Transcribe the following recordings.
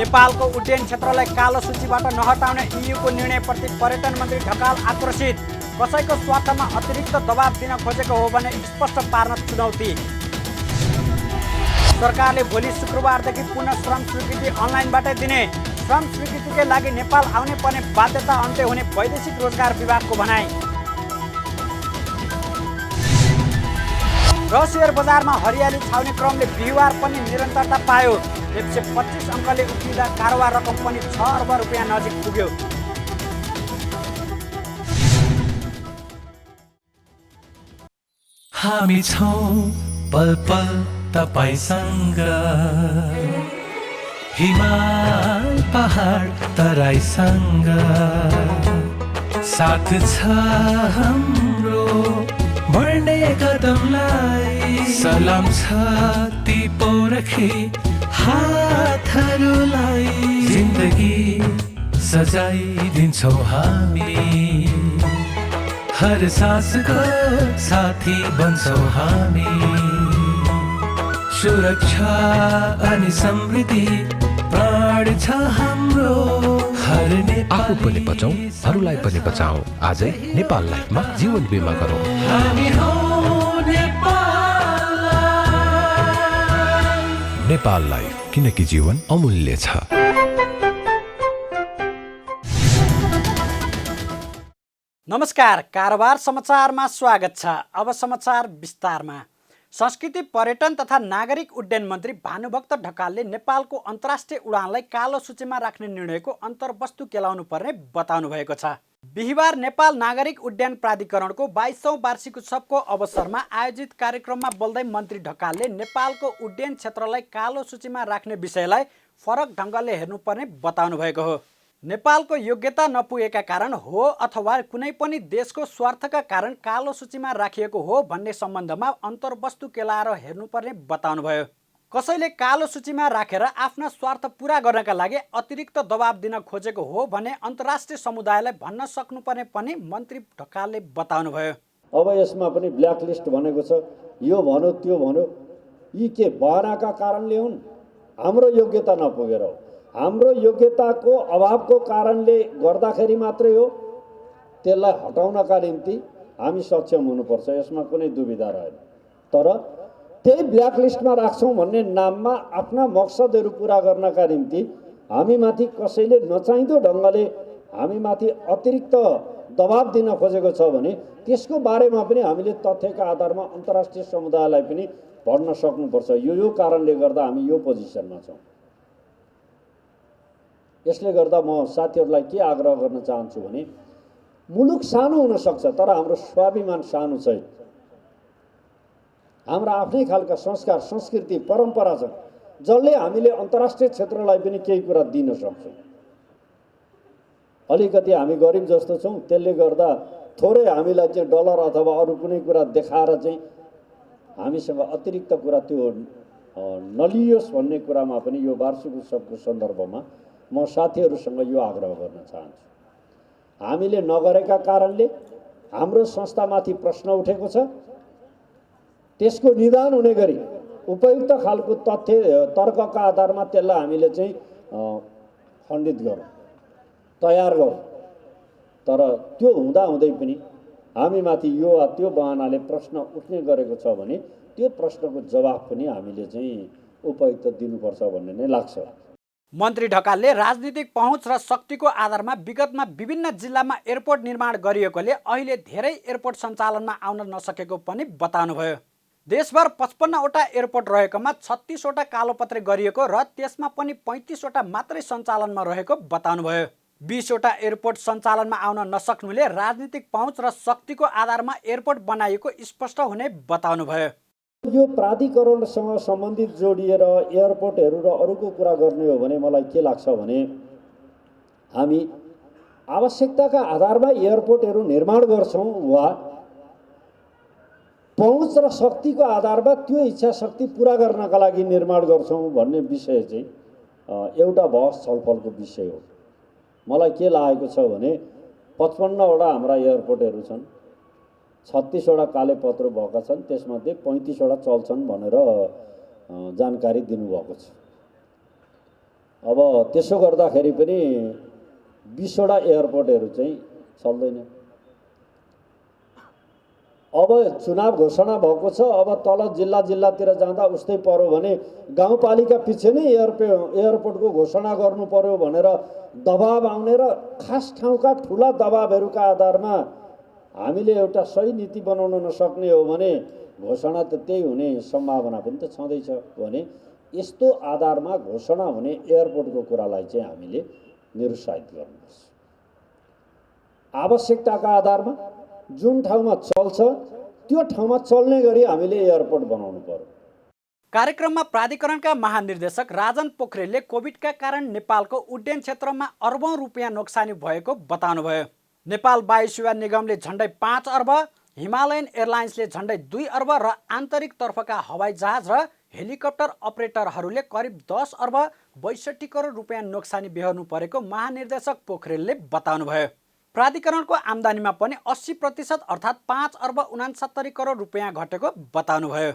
नेपालको उड्डयन क्षेत्रलाई कालो सूचीबाट नहटाउने इयुको निर्णयप्रति पर्यटन मन्त्री ढकाल आक्रोशित। कसैको स्वार्थमा अतिरिक्त दबाब दिन खोजेको हो भने स्पष्ट पार्न चुनौती। सरकारले भोलि शुक्रबारदेखि पुनः श्रम स्वीकृति अनलाइनबाटै दिने। श्रम स्वीकृतिकै लागि नेपाल आउनै पर्ने बाध्यता अन्त्य हुने वैदेशिक रोजगार विभागको भनाइ। र सेयर बजारमा हरियाली छाउने क्रमले बिहिबार पनि निरन्तरता पायो। 125 अङ्कले उक्लिँदा कारोबार रकम पनि 6 अर्ब रुपियाँ नजिक पुग्यो। हामी छौं पल पल तपाईसँग, हिमाल पहाड तराईसँग, साथ छ हाम्रो बढ्ने कदमलाई। सलाम छ ती पोरखी हातहरूलाई, जिन्दगी सजाइदिन्छौँ हामी, हर सासको साथी बन्छौँ हामी। सुरक्षा अनि समृद्धि प्राण छ हाम्रो, हर आफू पनि बचाऊ, अरूलाई पनि बचाऊ। आजै नेपाल लाइफमा जीवन बिमा गरौँ। हामी हौ नेपाल लाइफ, किनकि जीवन अमूल्य छ। नमस्कार, कारोबार समाचारमा स्वागत छ। अब समाचार विस्तारमा। संस्कृति पर्यटन तथा नागरिक उड्डयन मन्त्री भानुभक्त ढकालले नेपालको अन्तर्राष्ट्रिय उडानलाई कालो सूचीमा राख्ने निर्णयको अन्तर्वस्तु केलाउनु पर्ने बताउनु भएको छ। बिहिबार नेपाल नागरिक उड्डयन प्राधिकरणको 22औं वार्षिक उत्सवको अवसरमा आयोजित कार्यक्रममा बोल्दै मन्त्री ढकालले नेपालको उड्डयन क्षेत्रलाई कालो सूचीमा राख्ने विषयलाई फरक ढङ्गले हेर्नुपर्ने बताउनु भएको हो। नेपालको योग्यता नपुगेका कारण हो अथवा कुनै पनि देशको स्वार्थका कारण कालो सूचीमा राखिएको हो भन्ने सम्बन्धमा अन्तर्वस्तु केलाएर हेर्नुपर्ने बताउनुभयो। कसैले कालो सूचीमा राखेर आफ्ना स्वार्थ पुरा गर्नका लागि अतिरिक्त दबाब दिन खोजेको हो भने अन्तर्राष्ट्रिय समुदायलाई भन्न सक्नुपर्ने पनि मन्त्री ढकालले बताउनुभयो। अब यसमा पनि ब्ल्याकलिस्ट भनेको छ, यो भन्यो त्यो भन्यो, यी के बहनाका कारणले हुन्? हाम्रो योग्यता नपुगेर हो, हाम्रो योग्यताको अभावको कारणले गर्दाखेरि मात्रै हो। त्यसलाई हटाउनका निम्ति हामी सक्षम हुनुपर्छ, यसमा कुनै दुविधा रहेन। तर त्यही ब्ल्याकलिस्टमा राख्छौँ भन्ने नाममा आफ्ना मकसदहरू पुरा गर्नका निम्ति हामीमाथि कसैले नचाहिँदो ढङ्गले हामीमाथि अतिरिक्त दबाब दिन खोजेको छ भने त्यसको बारेमा पनि हामीले तथ्यका आधारमा अन्तर्राष्ट्रिय समुदायलाई पनि भन्न सक्नुपर्छ। यो कारणले गर्दा हामी यो पोजिसनमा छौँ। यसले गर्दा म साथीहरूलाई के आग्रह गर्न चाहन्छु भने मुलुक सानो हुनसक्छ तर हाम्रो स्वाभिमान सानो छैन। हाम्रा आफ्नै खालका संस्कार संस्कृति परम्परा छन् जसले हामीले अन्तर्राष्ट्रिय क्षेत्रलाई पनि केही कुरा दिन सक्छौँ। अलिकति हामी गरिब जस्तो छौँ, त्यसले गर्दा थोरै हामीलाई चाहिँ डलर अथवा अरू कुनै कुरा देखाएर चाहिँ हामीसँग अतिरिक्त कुरा त्यो नलियोस् भन्ने कुरामा पनि यो वार्षिक उत्सवको सन्दर्भमा म साथीहरूसँग यो आग्रह गर्न चाहन्छु। हामीले नगरेका कारणले हाम्रो संस्थामाथि प्रश्न उठेको छ, त्यसको निदान हुने गरी उपयुक्त खालको तथ्य तर्कका आधारमा त्यसलाई हामीले चाहिँ खण्डित गरौँ, तयार गरौँ। तर त्यो हुँदाहुँदै पनि हामीमाथि यो वा त्यो बहानाले प्रश्न उठ्ने गरेको छ भने त्यो प्रश्नको जवाफ पनि हामीले चाहिँ उपयुक्त दिनुपर्छ भन्ने नै लाग्छ। मन्त्री ढकालले राजनीतिक पहुँच र शक्तिको आधारमा विगतमा विभिन्न जिल्लामा एयरपोर्ट निर्माण गरिएकोले अहिले धेरै एयरपोर्ट सञ्चालनमा आउन नसकेको पनि बताउनुभयो। देशभर 55वटा एयरपोर्ट रहेकोमा 36वटा कालोपत्रे गरिएको र त्यसमा पनि 35वटा मात्रै सञ्चालनमा रहेको बताउनुभयो। 20वटा एयरपोर्ट सञ्चालनमा आउन नसक्नुले राजनीतिक पहुँच र शक्तिको आधारमा एयरपोर्ट बनाइएको स्पष्ट हुने बताउनुभयो। यो प्राधिकरणसँग सम्बन्धित जोडिएर एयरपोर्टहरू र अरूको कुरा गर्ने हो भने मलाई के लाग्छ भने हामी आवश्यकताका आधारमा एयरपोर्टहरू निर्माण गर्छौँ वा पहुँच र शक्तिको आधारमा त्यो इच्छा शक्ति पुरा गर्नका लागि निर्माण गर्छौँ भन्ने विषय चाहिँ एउटा बहस छलफलको विषय हो। मलाई के लागेको छ भने 55वटा हाम्रा एयरपोर्टहरू छन्, 36वटा कालेपत्र भएका छन्, त्यसमध्ये 35वटा चल्छन् भनेर जानकारी दिनुभएको छ। अब त्यसो गर्दाखेरि पनि 20वटा एयरपोर्टहरू चाहिँ चल्दैन। अब चुनाव घोषणा भएको छ, अब तल जिल्लातिर जाँदा उस्तै पर्यो भने गाउँपालिका पछि नै एयरपोर्टको घोषणा गर्नु पर्यो भनेर दबाब आउने र खास ठाउँका ठुला दबाबहरूका आधारमा हामीले एउटा सही नीति बनाउन नसक्ने हो भने घोषणा त त्यही हुने सम्भावना पनि त छँदैछ। भने यस्तो आधारमा घोषणा हुने एयरपोर्टको कुरालाई चाहिँ हामीले निरुत्साहित गर्नुपर्छ। आवश्यकताका आधारमा जुन ठाउँमा चल्छ त्यो ठाउँमा चल्ने गरी हामीले एयरपोर्ट बनाउनु पर्यो। कार्यक्रममा प्राधिकरणका महानिर्देशक राजन पोखरेलले कोभिडका कारण नेपालको उड्डयन क्षेत्रमा अर्बौं रुपियाँ नोक्सानी भएको बताउनुभयो। नेपाल वायु सेवा निगमले झन्डै 5 अर्ब, हिमालयन एयरलाइन्सले झन्डै 2 अर्ब र आन्तरिक तर्फका हवाई जहाज र हेलिकप्टर अपरेटरहरूले करिब 10 अर्ब 62 करोड रुपियाँ नोक्सानी बेहोर्नु परेको महानिर्देशक पोखरेलले बताउनुभयो। प्राधिकरणको आम्दानीमा पनि 80% अर्थात् 5 अर्ब 69 करोड रुपियाँ घटेको बताउनुभयो।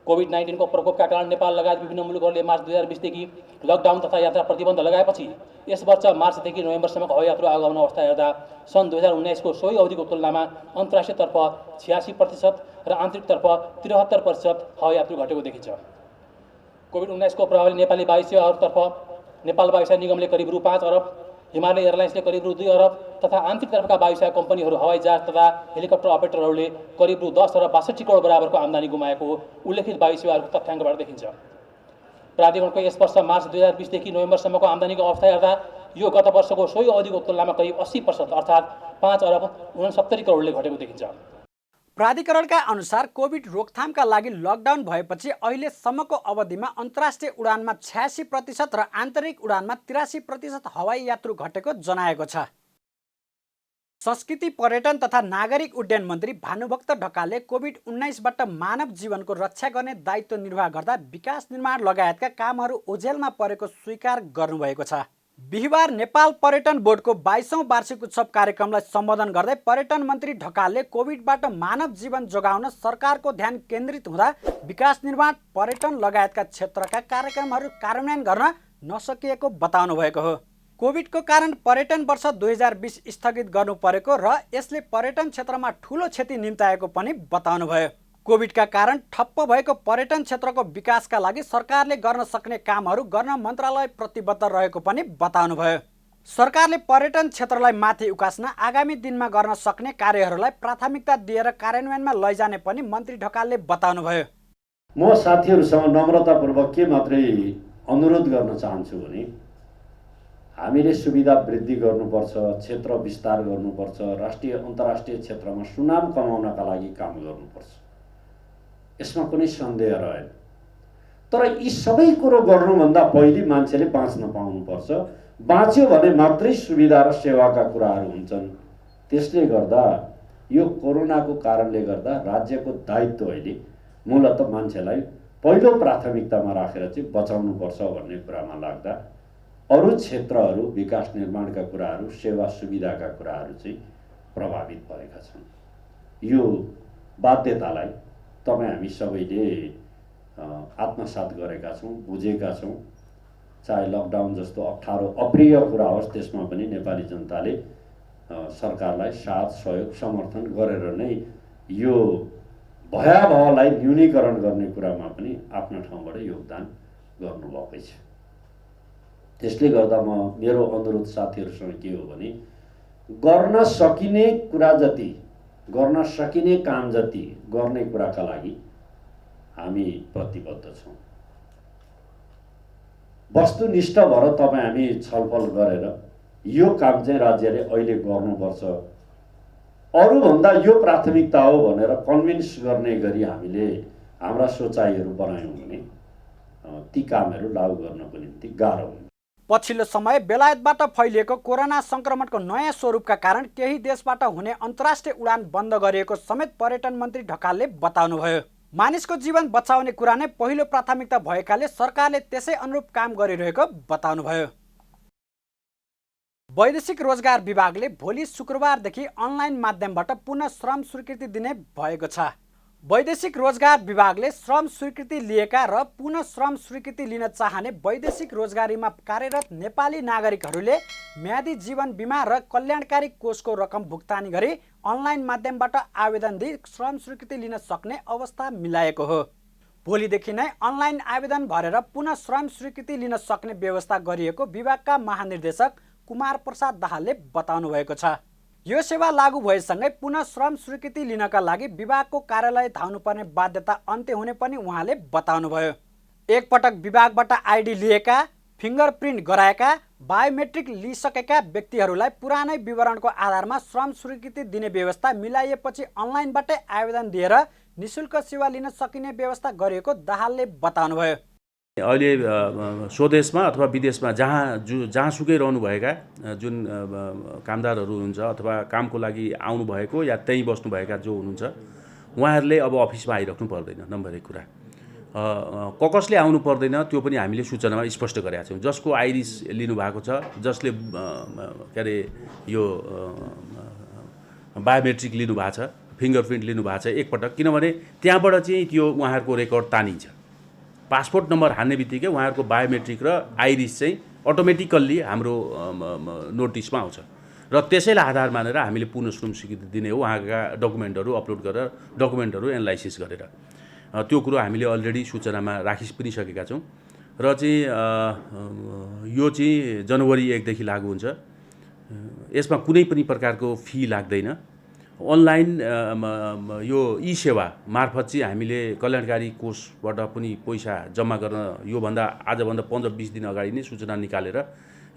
कोभिड-19 को प्रकोपका कारण नेपाल लगायत विभिन्न मुलुकहरूले मार्च 2020 देखि लकडाउन तथा यात्रा प्रतिबन्ध लगाएपछि यस वर्ष मार्चदेखि नोभेम्बरसम्मको हवाई यात्रु आगमन अवस्था हेर्दा सन् 2019 को सोही अवधिको तुलनामा अन्तर्राष्ट्रिय तर्फ 86% र आन्तरिकतर्फ 73% हवाई यात्रु घटेको देखिन्छ। कोभिड-19 को प्रभावले नेपाली वायु सेवाहरूतर्फ नेपाल वायु सेवा निगमले करिब रु 5 अर्ब, हिमालय एयरलाइन्सले करिब रु 2 अर्ब तथा आन्तरिक तर्फका वायु सेवा कम्पनीहरू हवाई जहाज तथा हेलिकप्टर अपरेटरहरूले करिब रु 10 अर्ब 62 करोड बराबरको आम्दानी गुमाएको उल्लेखित वायु सेवाहरूको तथ्याङ्कबाट देखिन्छ। प्राधिकरणको यस वर्ष मार्च 2020 देखि नोभेम्बरसम्मको आम्दानीको अवस्था हेर्दा यो गत वर्षको सोही अवधिको तुलनामा करिब 80% अर्थात् 5 अर्ब 69 करोडले घटेको देखिन्छ। प्राधिकरणका अनुसार कोभिड रोकथामका लागि लकडाउन भएपछि अहिलेसम्मको अवधिमा अन्तर्राष्ट्रिय उडानमा 86% र आन्तरिक उडानमा 83% हवाई यात्रु घटेको जनाएको छ। संस्कृति पर्यटन तथा नागरिक उड्डयन मन्त्री भानुभक्त ढकालले कोभिड-19बाट मानव जीवनको रक्षा गर्ने दायित्व निर्वाह गर्दा विकास निर्माण लगायतका कामहरू ओझेलमा परेको स्वीकार गर्नुभएको छ। बिहिबार नेपाल पर्यटन बोर्डको 22औं वार्षिक उत्सव कार्यक्रमलाई सम्बोधन गर्दै पर्यटन मन्त्री ढकालले कोभिडबाट मानव जीवन जोगाउन सरकारको ध्यान केन्द्रित हुँदा विकास निर्माण पर्यटन लगायतका क्षेत्रका कार्यक्रमहरू कार्यान्वयन गर्न नसकिएको बताउनु भएको हो। कोभिडको कारण पर्यटन वर्ष 2020 स्थगित गर्नु परेको र यसले पर्यटन क्षेत्रमा ठूलो क्षति निम्ताएको पनि बताउनुभयो। कोभिडका कारण ठप्प भएको पर्यटन क्षेत्रको विकासका लागि सरकारले गर्न सक्ने कामहरू गर्न मन्त्रालय प्रतिबद्ध रहेको पनि बताउनुभयो। सरकारले पर्यटन क्षेत्रलाई माथि उकास्न आगामी दिनमा गर्न सक्ने कार्यहरूलाई प्राथमिकता दिएर कार्यान्वयनमा लैजाने पनि मन्त्री ढकालले बताउनुभयो। म साथीहरूसँग नम्रतापूर्वक के मात्रै अनुरोध गर्न चाहन्छु भने हामीले सुविधा वृद्धि गर्नुपर्छ, क्षेत्र विस्तार गर्नुपर्छ, राष्ट्रिय अन्तर्राष्ट्रिय क्षेत्रमा सुनाम कमाउनका लागि काम गर्नुपर्छ। यसमा कुनै सन्देह रहेन। तर यी सबै कुरो गर्नुभन्दा पहिले मान्छेले बाँच्न पाउनुपर्छ। बाँच्यो भने मात्रै सुविधा र सेवाका कुराहरू हुन्छन्। त्यसले गर्दा यो कोरोनाको कारणले गर्दा राज्यको दायित्व अहिले मूलतः मान्छेलाई पहिलो प्राथमिकतामा राखेर चाहिँ बचाउनुपर्छ भन्ने कुरामा लाग्दा अरू क्षेत्रहरू विकास निर्माणका कुराहरू, सेवा सुविधाका कुराहरू चाहिँ प्रभावित भएका छन्। यो बाध्यतालाई तपाईँ हामी सबैले आत्मसात गरेका छौँ, बुझेका छौँ। चाहे लकडाउन जस्तो अप्ठ्यारो अप्रिय कुरा होस्, त्यसमा पनि नेपाली जनताले सरकारलाई साथ सहयोग समर्थन गरेर नै यो भयावहलाई न्यूनीकरण गर्ने कुरामा पनि आफ्नो ठाउँबाट योगदान गर्नुभएकै छ। त्यसले गर्दा मेरो अनुरोध साथीहरूसँग के हो भने गर्न सकिने कुरा जति, गर्न सकिने काम जति गर्ने कुराका लागि हामी प्रतिबद्ध छौँ। वस्तुनिष्ठ भएर तपाईँ हामी छलफल गरेर यो काम चाहिँ राज्यले अहिले गर्नुपर्छ, अरूभन्दा यो प्राथमिकता हो भनेर कन्भिन्स गर्ने गरी हामीले हाम्रा सोचाइहरू बनायौँ भने ती कामहरू लागू गर्नको निम्ति गाह्रो हुन्छ। पछिल्लो समय बेलायतबाट फैलिएको कोरोना संक्रमणको नयाँ स्वरूपका कारण केही देशबाट हुने अन्तर्राष्ट्रिय उडान बन्द गरिएको समेत पर्यटन मन्त्री ढकालले बताउनुभयो। मानिसको जीवन बचाउने कुरा नै पहिलो प्राथमिकता भएकाले सरकारले त्यसै अनुरूप काम गरिरहेको बताउनुभयो। वैदेशिक रोजगार विभागले भोलि शुक्रबारदेखि अनलाइन माध्यमबाट पुनः श्रम स्वीकृति दिने भएको छ। वैदेशिक रोजगार विभागले श्रम स्वीकृति लिएका र पुनः श्रम स्वीकृति लिन चाहने वैदेशिक रोजगारीमा कार्यरत नेपाली नागरिकहरूले म्यादी जीवन बिमा र कल्याणकारी कोषको रकम भुक्तानी गरी अनलाइन माध्यमबाट आवेदन दिई श्रम स्वीकृति लिन सक्ने अवस्था मिलाएको हो। भोलिदेखि नै अनलाइन आवेदन भरेर पुनः श्रम स्वीकृति लिन सक्ने व्यवस्था गरिएको विभागका महानिर्देशक कुमार प्रसाद दाहालले बताउनु भएको छ। यो सेवा लागू भएसँगै पुनः श्रम स्वीकृति लिनका लागि विभागको कार्यालय धाउनुपर्ने बाध्यता अन्त्य हुने पनि उहाँले बताउनुभयो। एकपटक विभागबाट आइडी लिएका, फिङ्गरप्रिन्ट गराएका, बायोमेट्रिक लिइसकेका व्यक्तिहरूलाई पुरानै विवरणको आधारमा श्रम स्वीकृति दिने व्यवस्था मिलाइएपछि अनलाइनबाटै आवेदन दिएर निशुल्क सेवा लिन सकिने व्यवस्था गरिएको दाहालले बताउनुभयो। अहिले स्वदेशमा अथवा विदेशमा जहाँसुकै रहनुभएका जुन कामदारहरू हुनुहुन्छ अथवा कामको लागि आउनुभएको या त्यहीँ बस्नुभएका जो हुनुहुन्छ उहाँहरूले अब अफिसमा आइराख्नु पर्दैन। नम्बर 1 कुरा, कसले आउनु पर्दैन त्यो पनि हामीले सूचनामा स्पष्ट गरेका छौँ। जसको आइरिस लिनुभएको छ, जसले के अरे यो बायोमेट्रिक लिनुभएको छ, फिङ्गरप्रिन्ट लिनुभएको छ एकपटक, किनभने त्यहाँबाट चाहिँ त्यो उहाँहरूको रेकर्ड तानिन्छ। पासपोर्ट नम्बर हान्ने बित्तिकै उहाँहरूको बायोमेट्रिक र आइरिस चाहिँ अटोमेटिकल्ली हाम्रो नोटिसमा आउँछ र त्यसैलाई आधार मानेर हामीले पुनः श्रम स्वीकृति दिने हो। उहाँका डकुमेन्टहरू अपलोड गरेर, डकुमेन्टहरू एनालाइसिस गरेर त्यो कुरो हामीले अलरेडी सूचनामा राखि पनि सकेका छौँ र चाहिँ यो चाहिँ जनवरी 1 देखि लागू हुन्छ। यसमा कुनै पनि प्रकारको फी लाग्दैन। अनलाइन यो ई सेवा मार्फत चाहिँ हामीले कल्याणकारी कोषबाट पनि पैसा जम्मा गर्न योभन्दा आजभन्दा 15-20 दिन अगाडि नै सूचना निकालेर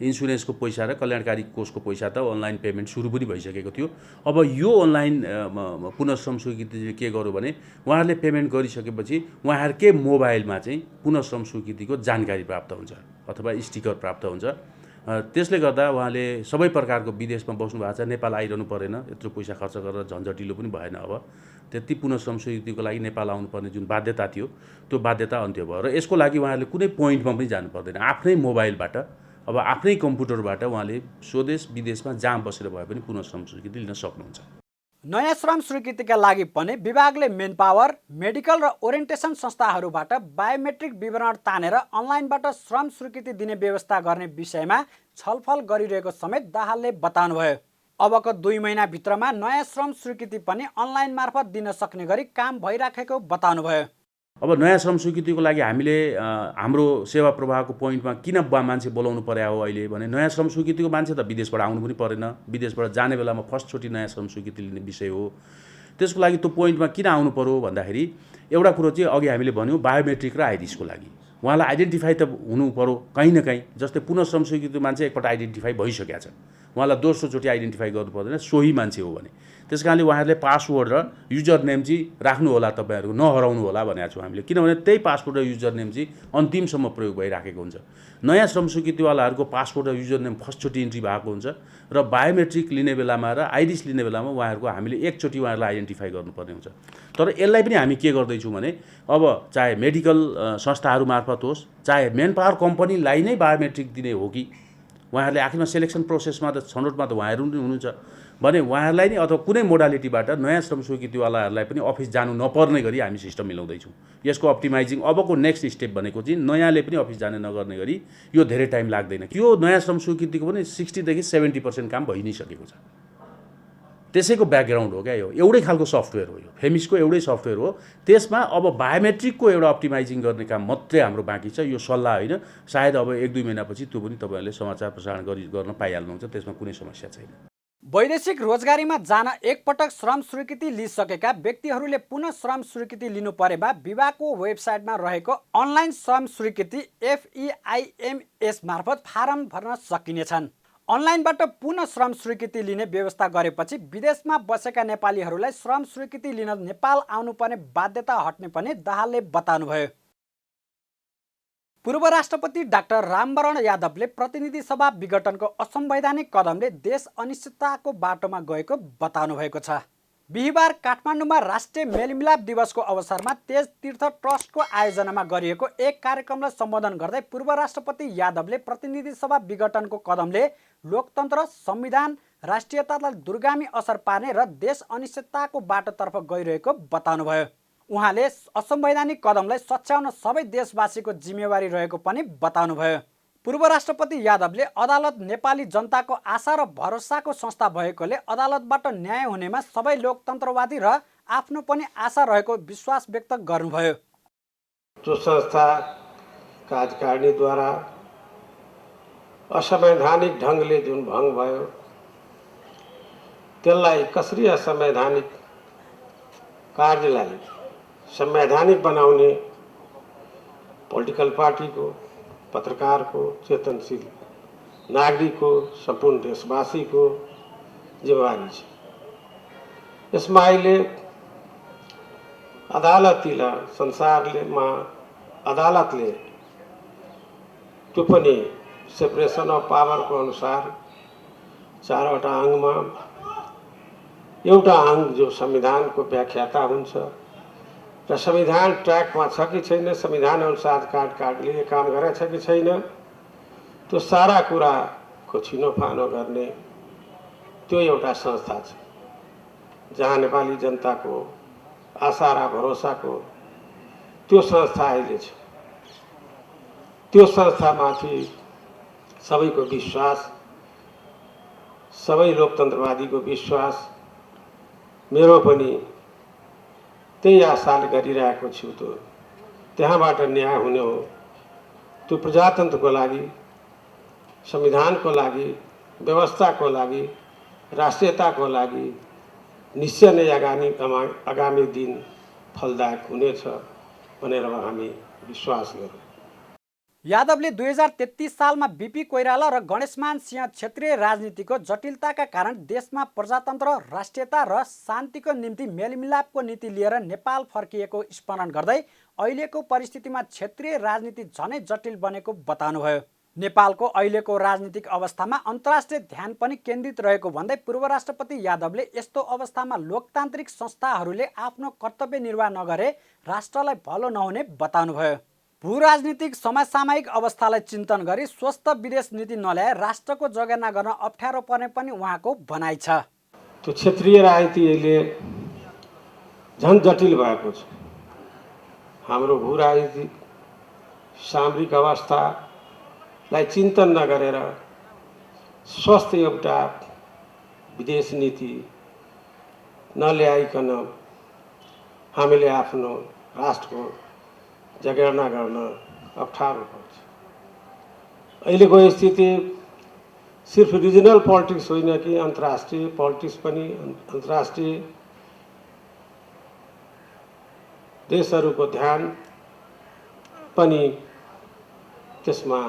इन्सुरेन्सको पैसा र कल्याणकारी कोषको पैसा त अनलाइन पेमेन्ट सुरु पनि भइसकेको थियो। अब यो अनलाइन पुनः श्रम स्वीकृति के गर्यो भने उहाँहरूले पेमेन्ट गरिसकेपछि उहाँहरूकै मोबाइलमा चाहिँ पुनः श्रम स्वीकृतिको जानकारी प्राप्त हुन्छ अथवा स्टिकर प्राप्त हुन्छ। त्यसले गर्दा उहाँले सबै प्रकारको विदेशमा बस्नु भएको छ, नेपाल आइरहनु परेन, यत्रो पैसा खर्च गरेर झन्झटिलो पनि भएन। अब त्यति पुनः श्रम स्वीकृतिको लागि नेपाल आउनुपर्ने जुन बाध्यता थियो त्यो बाध्यता अन्त्य भयो र यसको लागि उहाँहरूले कुनै पोइन्टमा पनि जानु पर्दैन। आफ्नै मोबाइलबाट अब आफ्नै कम्प्युटरबाट उहाँले स्वदेश विदेशमा जहाँ बसेर भए पनि पुनः श्रम स्वीकृति लिन सक्नुहुन्छ। नयाँ श्रम स्वीकृतिका लागि पनि विभागले मेन पावर, मेडिकल र ओरिएन्टेसन संस्थाहरूबाट बायोमेट्रिक विवरण तानेर अनलाइनबाट श्रम स्वीकृति दिने व्यवस्था गर्ने विषयमा छलफल गरिरहेको समेत दाहालले बताउनुभयो। अबको 2 महिनाभित्रमा नयाँ श्रम स्वीकृति पनि अनलाइन मार्फत दिन सक्ने गरी काम भइराखेको बताउनुभयो। अब नयाँ श्रम स्वीकृतिको लागि हामीले हाम्रो सेवा प्रवाहको पोइन्टमा किन मान्छे बोलाउनु पर्या हो अहिले भने नयाँ श्रम स्वीकृतिको मान्छे त विदेशबाट आउनु पनि परेन। विदेशबाट जाने बेलामा फर्स्टचोटि नयाँ श्रम स्वीकृति लिने विषय हो। त्यसको लागि त्यो पोइन्टमा किन आउनु पर्यो भन्दाखेरि एउटा कुरो चाहिँ अघि हामीले भन्यौँ बायोमेट्रिक र आइरिसको लागि उहाँलाई आइडेन्टिफाई त हुनु पर्यो कहीँ न कहीँ। जस्तै पुनः श्रम स्वीकृति मान्छे एकपल्ट आइडेन्टिफाई भइसकेको छ, उहाँलाई दोस्रोचोटि आइडेन्टिफाई गर्नु पर्दैन, सोही मान्छे हो भने। त्यस कारणले उहाँहरूले पासवर्ड र युजर नेम चाहिँ राख्नु होला, तपाईँहरूको नहराउनु होला भनेको छौँ हामीले। किनभने त्यही पासवर्ड र युजर नेम चाहिँ अन्तिमसम्म प्रयोग भइराखेको हुन्छ। नयाँ श्रम स्वीकृतिवालाहरूको पासवर्ड र युजर नेम फर्स्टचोटि इन्ट्री भएको हुन्छ र बायोमेट्रिक लिने बेलामा र आइरिस लिने बेलामा उहाँहरूको हामीले एकचोटि उहाँहरूलाई आइडेन्टिफाई गर्नुपर्ने हुन्छ। तर यसलाई पनि हामी के गर्दैछौँ भने अब चाहे मेडिकल संस्थाहरू मार्फत होस्, चाहे मेन पावर कम्पनीलाई नै बायोमेट्रिक दिने हो कि उहाँहरूले आखिरमा सेलेक्सन प्रोसेसमा त छनौटमा त उहाँहरू नै हुनुहुन्छ भने उहाँहरूलाई नै अथवा कुनै मोडालिटीबाट नयाँ श्रम स्वीकृतिवालाहरूलाई पनि अफिस जानु नपर्ने गरी हामी सिस्टम मिलाउँदैछौँ। यसको अप्टिमाइजिङ अबको नेक्स्ट स्टेप भनेको चाहिँ नयाँले पनि अफिस जाने नगर्ने गरी यो धेरै टाइम लाग्दैन। यो नयाँ श्रम स्वीकृतिको पनि 60 देखि 70% काम भइ नै सकेको छ। त्यसैको ब्याकग्राउन्ड हो क्या यो, एउटै खालको सफ्टवेयर हो, यो फेमिसको एउटै सफ्टवेयर हो। त्यसमा अब बायोमेट्रिकको एउटा अप्टिमाइजिङ गर्ने काम मात्रै हाम्रो बाँकी छ। यो सल्लाह होइन, सायद अब 1-2 महिनापछि त्यो पनि तपाईँहरूले समाचार प्रसारण गर्न पाइहाल्नुहुन्छ, त्यसमा कुनै समस्या छैन। वैदेशिक रोजगारीमा जान एकपटक श्रम स्वीकृति लिइसकेका व्यक्तिहरूले पुनः श्रम स्वीकृति लिनु परेमा विभागको वेबसाइटमा रहेको अनलाइन श्रम स्वीकृति FEIMS मार्फत फारम भर्न सकिनेछन्। अनलाइनबाट पुनः श्रम स्वीकृति लिने व्यवस्था गरेपछि विदेशमा बसेका नेपालीहरूलाई श्रम स्वीकृति लिन नेपाल आउनुपर्ने बाध्यता हट्ने पनि दाहालले बताउनुभयो। पूर्व राष्ट्रपति डाक्टर रामवरण यादवले प्रतिनिधि सभा विघटनको असंवैधानिक कदमले देश अनिश्चितताको बाटोमा गएको बताउनु भएको छ। बिहिबार काठमाडौँमा राष्ट्रिय मेलमिलाप दिवसको अवसरमा तेज तीर्थ ट्रस्टको आयोजनामा गरिएको एक कार्यक्रमलाई सम्बोधन गर्दै पूर्व राष्ट्रपति यादवले प्रतिनिधि सभा विघटनको कदमले लोकतन्त्र, संविधान, राष्ट्रियतालाई दूरगामी असर पार्ने र देश अनिश्चितताको बाटोतर्फ गइरहेको बताउनुभयो। उहाँले असंवैधानिक कदमलाई सच्याउन सबै देशवासीको जिम्मेवारी रहेको पनि बताउनुभयो। पूर्व राष्ट्रपति यादवले अदालत नेपाली जनताको आशा र भरोसाको संस्था भएकोले अदालतबाट न्याय हुनेमा सबै लोकतन्त्रवादी र आफ्नो पनि आशा रहेको विश्वास व्यक्त गर्नुभयो। जो संस्था कार्यकारिणीद्वारा असंवैधानिक ढङ्गले जुन भङ्ग भयो त्यसलाई कसरी असंवैधानिक कार्यलाई संवैधानिक बनाउने पोलिटिकल पार्टीको, पत्रकारको, चेतनशील नागरिकको, सम्पूर्ण देशवासीको जिम्मेवारी छ। यसमा अहिले अदालतले त्यो पनि सेपरेसन अफ पावरको अनुसार 4वटा अङ्गमा एउटा अङ्ग जो संविधानको व्याख्याता हुन्छ र संविधान ट्र्याकमा छ कि छैन, संविधान अनुसार कार्यकारिणीले काम गरेछ कि छैन, त्यो सारा कुराको छिनोफानो गर्ने त्यो एउटा संस्था छ जहाँ नेपाली जनताको आशा र भरोसाको त्यो संस्था अहिले छ। त्यो संस्थामाथि सबैको विश्वास, सबै लोकतन्त्रवादीको विश्वास, मेरो पनि त्यही आशाले गरिरहेको छु। त त्यहाँबाट न्याय हुने हो। त्यो प्रजातन्त्रको लागि, संविधानको लागि, व्यवस्थाको लागि, राष्ट्रियताको लागि निश्चय नै आगामी दिन फलदायक हुनेछ भनेर हामी विश्वास गरौँ। यादवले 2033 सालमा बीपी कोइराला र गणेशमान सिंह क्षेत्रीय राजनीतिको जटिलताका कारण देशमा प्रजातन्त्र, राष्ट्रियता र शान्तिको निम्ति मेलमिलापको नीति लिएर नेपाल फर्किएको स्मरण गर्दै अहिलेको परिस्थितिमा क्षेत्रीय राजनीति झनै जटिल बनेको बताउनुभयो। नेपालको अहिलेको राजनीतिक अवस्थामा अन्तर्राष्ट्रिय ध्यान पनि केन्द्रित रहेको भन्दै पूर्व राष्ट्रपति यादवले यस्तो अवस्थामा लोकतान्त्रिक संस्थाहरूले आफ्नो कर्तव्य निर्वाह नगरे राष्ट्रलाई भलो नहुने बताउनुभयो। भू राजनीतिक समसामयिक अवस्थालाई चिन्तन गरी स्वस्थ विदेश नीति नल्याए राष्ट्रको जगेर्ना गर्न अप्ठ्यारो पर्ने पनि उहाँको भनाइ छ। त्यो क्षेत्रीय राजनीति अहिले झन् जटिल भएको छ। हाम्रो भू राजनीतिक सामरिक अवस्थालाई चिन्तन नगरेर स्वस्थ एउटा विदेश नीति नल्याइकन हामीले आफ्नो राष्ट्रको जगेर्ना गर्न अप्ठ्यारो पर्छ। अहिलेको स्थिति सिर्फ रिजनल पोलिटिक्स होइन कि अन्तर्राष्ट्रिय पोलिटिक्स पनि, अन्तर्राष्ट्रिय देशहरूको ध्यान पनि त्यसमा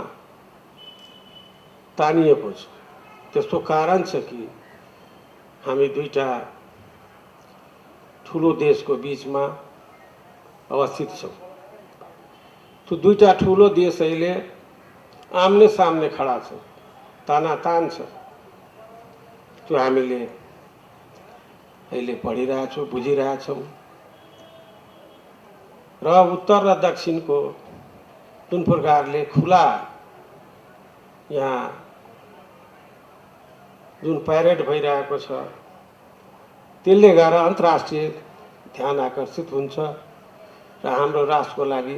तानिएको छ। त्यसको कारण छ कि हामी दुईटा ठुलो देशको बिचमा अवस्थित छौँ। त्यो दुईटा ठुलो देश अहिले आम्ने सामने खडा छ, तानातान छ। त्यो हामीले अहिले पढिरहेछौँ, बुझिरहेछौँ र उत्तर र दक्षिणको जुन प्रकारले खुला यहाँ जुन प्यारेड भइरहेको छ त्यसले गर्दा अन्तर्राष्ट्रिय ध्यान आकर्षित हुन्छ र हाम्रो राष्ट्रको लागि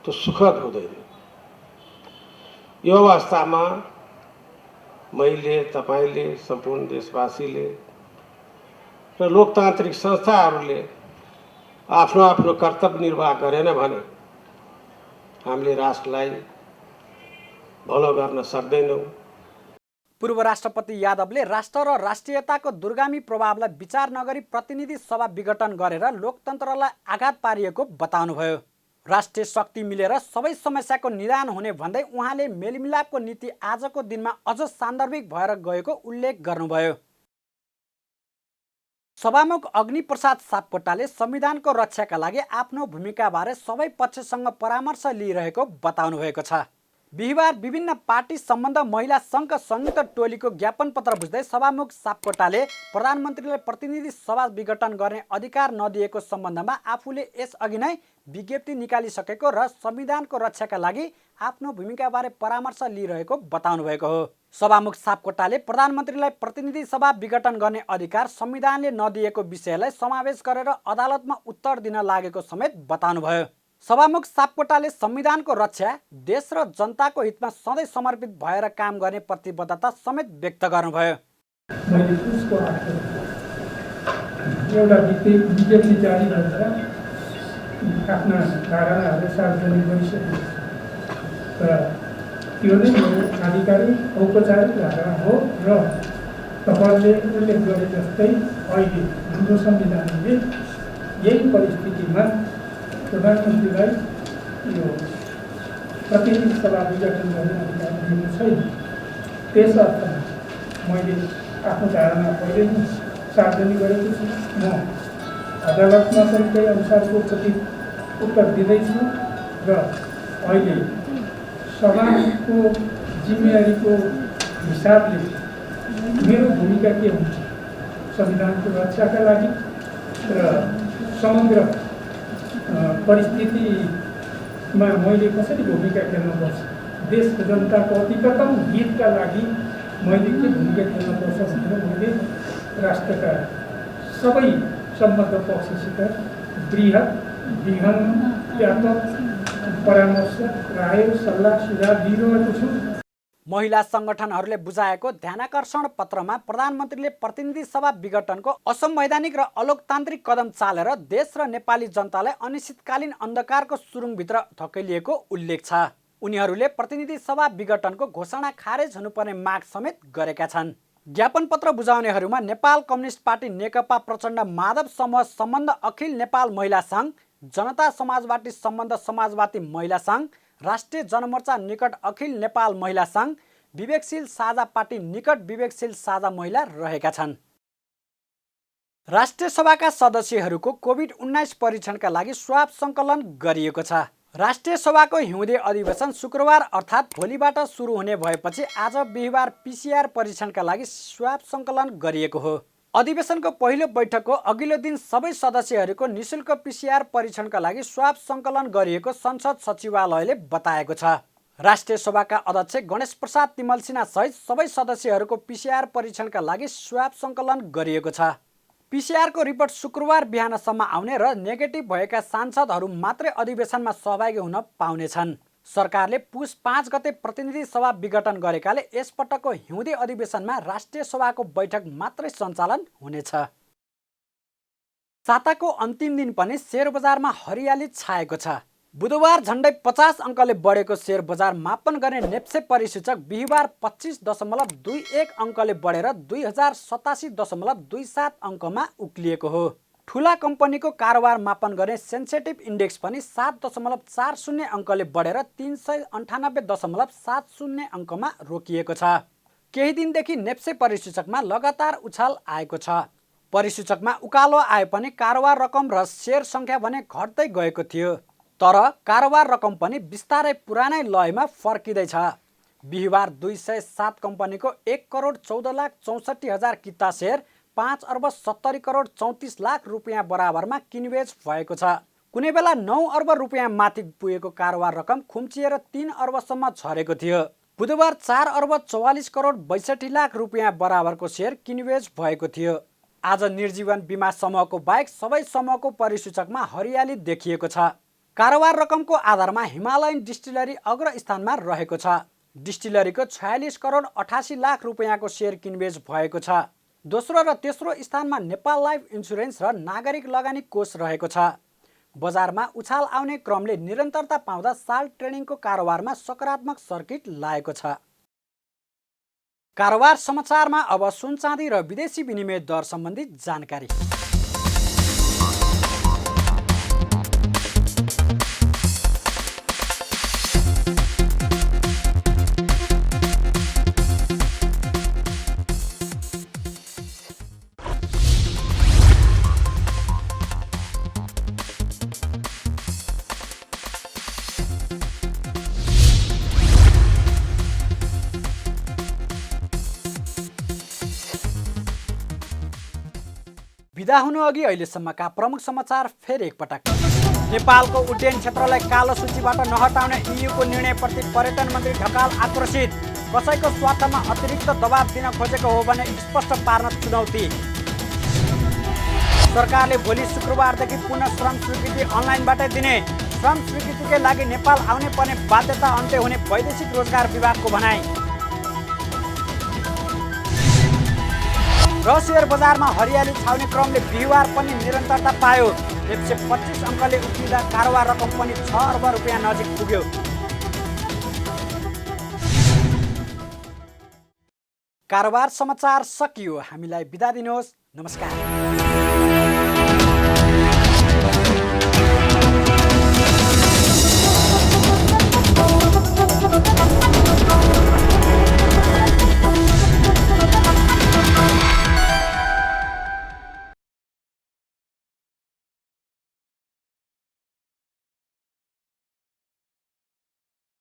त्यो सुखद हुँदैन। यो अवस्थामा मैले, तपाईले, सम्पूर्ण देशवासीले र लोकतान्त्रिक संस्थाहरूले आफ्नो आफ्नो कर्तव्य निर्वाह गरेन भने हामीले राष्ट्रलाई भलो गर्न सक्दैनौँ। पूर्व राष्ट्रपति यादवले राष्ट्र र राष्ट्रियताको दूरगामी प्रभावलाई विचार नगरी प्रतिनिधि सभा विघटन गरेर लोकतन्त्रलाई आघात पारिएको बताउनुभयो। राष्ट्रिय शक्ति मिलेर सबै समस्याको निदान हुने भन्दै उहाँले मेलमिलापको नीति आजको दिनमा अझ सान्दर्भिक भएर गएको उल्लेख गर्नुभयो। सभामुख अग्निप्रसाद सापकोटाले संविधानको रक्षाका लागि आफ्नो भूमिकाबारे सबै पक्षसँग परामर्श लिइरहेको बताउनु भएको छ। बिहिबार विभिन्न पार्टी सम्बन्ध महिला सङ्घका संयुक्त टोलीको ज्ञापन पत्र बुझ्दै सभामुख सापकोटाले प्रधानमन्त्रीलाई प्रतिनिधि सभा विघटन गर्ने अधिकार नदिएको सम्बन्धमा आफूले यसअघि नै विज्ञप्ति निकालिसकेको र संविधानको रक्षाका लागि आफ्नो भूमिकाबारे परामर्श लिइरहेको बताउनु भएको हो। सभामुख सापकोटाले प्रधानमन्त्रीलाई प्रतिनिधि सभा विघटन गर्ने अधिकार संविधानले नदिएको विषयलाई समावेश गरेर अदालतमा उत्तर दिन लागेको समेत बताउनुभयो। सभामुख सापकोटाले संविधानको रक्षा, देश र जनताको हितमा सधैँ समर्पित भएर काम गर्ने प्रतिबद्धता समेत व्यक्त गर्नुभयो। मैले उसको एउटा विज्ञप्ति जारी गरेर आफ्ना धारणाहरू सार्वजनिक गरिसकेको छ र त्यो नै मेरो आधिकारिक औपचारिक धारणा हो र तपाईँले उल्लेख गरे जस्तै अहिले हाम्रो संविधानले यही परिस्थितिमा प्रधानमन्त्रीलाई यो प्रतिनिधि सभा विघटन गर्ने अधिकार दिएको छैन। त्यस अर्थमा मैले आफ्नो धारणा पहिले नै सार्वजनिक गरेको छु। म अदालतमा पनि त्यही अनुसारको उत्तर दिँदैछु र अहिले सभाको जिम्मेवारीको हिसाबले मेरो भूमिका के हुन्छ, संविधानको रक्षाका लागि र समग्र परिस्थितिमा मैले कसरी भूमिका खेल्नुपर्छ, देश र जनताको अतिकतम हितका लागि मैले के भूमिका खेल्नुपर्छ भनेर मैले राष्ट्रका सबै सम्बद्ध पक्षसित बृहत विहङ्ग व्यापक परामर्श, राय, सल्लाह, सुझाव दिइरहेको छु। महिला सङ्गठनहरूले बुझाएको ध्यानाकर्षण पत्रमा प्रधानमन्त्रीले प्रतिनिधि सभा विघटनको असंवैधानिक र अलोकतान्त्रिक कदम चालेर देश र नेपाली जनतालाई अनिश्चितकालीन अन्धकारको सुरुङभित्र धकेलिएको उल्लेख छ। उनीहरूले प्रतिनिधि सभा विघटनको घोषणा खारेज हुनुपर्ने माग समेत गरेका छन्। ज्ञापन पत्र बुझाउनेहरूमा नेपाल कम्युनिस्ट पार्टी नेकपा प्रचण्ड माधव समूह सम्बन्ध अखिल नेपाल महिला सङ्घ, जनता समाजवादी सम्बन्ध समाजवादी महिला सङ्घ, राष्ट्रिय जनमोर्चा निकट अखिल नेपाल महिला सङ्घ, विवेकशील साझा पार्टी निकट विवेकशील साझा महिला रहेका छन्। राष्ट्रिय सभाका सदस्यहरूको कोभिड-19 परीक्षणका लागि स्वाब सङ्कलन गरिएको छ। राष्ट्रिय सभाको हिउँदे अधिवेशन शुक्रबार अर्थात् भोलिबाट सुरु हुने भएपछि आज बिहिबार पिसिआर परीक्षणका लागि स्वाब सङ्कलन गरिएको हो। अधिवेशनको पहिलो बैठकको अघिल्लो दिन सबै सदस्यहरूको निशुल्क पिसिआर परीक्षणका लागि स्वाब सङ्कलन गरिएको संसद सचिवालयले बताएको छ। राष्ट्रिय सभाका अध्यक्ष गणेश प्रसाद तिमल सिन्हा सहित सबै सदस्यहरूको पिसिआर परीक्षणका लागि स्वाब सङ्कलन गरिएको छ। पिसिआरको रिपोर्ट शुक्रबार बिहानसम्म आउने र नेगेटिभ भएका सांसदहरू मात्रै अधिवेशनमा सहभागी हुन पाउनेछन्। सरकारले पुस 5 गते प्रतिनिधि सभा विघटन गरेकाले यसपटकको हिउँदे अधिवेशनमा राष्ट्रिय सभाको बैठक मात्रै सञ्चालन हुनेछ। साताको अन्तिम दिन पनि शेयर बजारमा हरियाली छाएको छ। बुधबार झन्डै 50 अङ्कले बढेको शेयर बजार मापन गर्ने नेप्से परिसूचक बिहिबार 25.21 अङ्कले बढेर 2087.27 अङ्कमा उक्लिएको हो। ठुला कम्पनीको कारोबार मापन गर्ने सेन्सेटिभ इन्डेक्स पनि 7.40 अङ्कले बढेर 398.70 अङ्कमा रोकिएको छ। केही दिनदेखि नेप्से परिसूचकमा लगातार उछाल आएको छ। परिसूचकमा उकालो आए पनि कारोबार रकम र शेयर सङ्ख्या भने घट्दै गएको थियो। तर कारोबार रकम पनि बिस्तारै पुरानै लयमा फर्किँदैछ। बिहिबार 207 कम्पनीको 1,14,64,000 किता शेयर 5,70,34,00,000 रुपियाँ बराबरमा किनबेच भएको छ। कुनै बेला 9 अर्ब रुपियाँ माथि पुगेको कारोबार रकम खुम्चिएर 3 अर्बसम्म झरेको थियो। बुधबार 4,44,62,00,000 रुपियाँ बराबरको शेयर किनबेच भएको थियो। आज निर्जीवन बिमा समूहको बाहेक सबै समूहको परिसूचकमा हरियाली देखिएको छ। कारोबार रकमको आधारमा हिमालयन डिस्टिलरी अग्र स्थानमा रहेको छ। डिस्टिलरीको 46,88,00,000 रुपियाँको शेयर किनबेच भएको छ। दोस्रो र तेस्रो स्थानमा नेपाल लाइफ इन्सुरेन्स र नागरिक लगानी कोष रहेको छ। बजारमा उछाल आउने क्रमले निरन्तरता पाउँदा साल ट्रेडिङको कारोबारमा सकारात्मक सर्किट लागेको छ। कारोबार समाचारमा अब सुन चाँदी र विदेशी विनिमय दर सम्बन्धी जानकारी। बिदा हुनुअघि अहिलेसम्मका प्रमुख समाचार फेरि एकपटक। नेपालको उड्डयन क्षेत्रलाई कालो सूचीबाट नहटाउने इयुको निर्णयप्रति पर्यटन मन्त्री ढकाल आक्रोशित। कसैको स्वार्थमा अतिरिक्त दबाब दिन खोजेको हो भने स्पष्ट पार्न चुनौती। सरकारले भोलि शुक्रबारदेखि पुनः श्रम स्वीकृति अनलाइनबाटै दिने। श्रम स्वीकृतिकै लागि नेपाल आउनै पर्ने बाध्यता अन्त्य हुने वैदेशिक रोजगार विभागको भनाइ। र सेयर बजारमा हरियाली छाउने क्रमले बिहिबार पनि निरन्तरता पायो। 125 अङ्कले उठिँदा कारोबार रकम पनि 6 अर्ब रुपियाँ नजिक पुग्यो। कारोबार समाचार सकियो। हामीलाई बिदा दिनुहोस्। नमस्कार।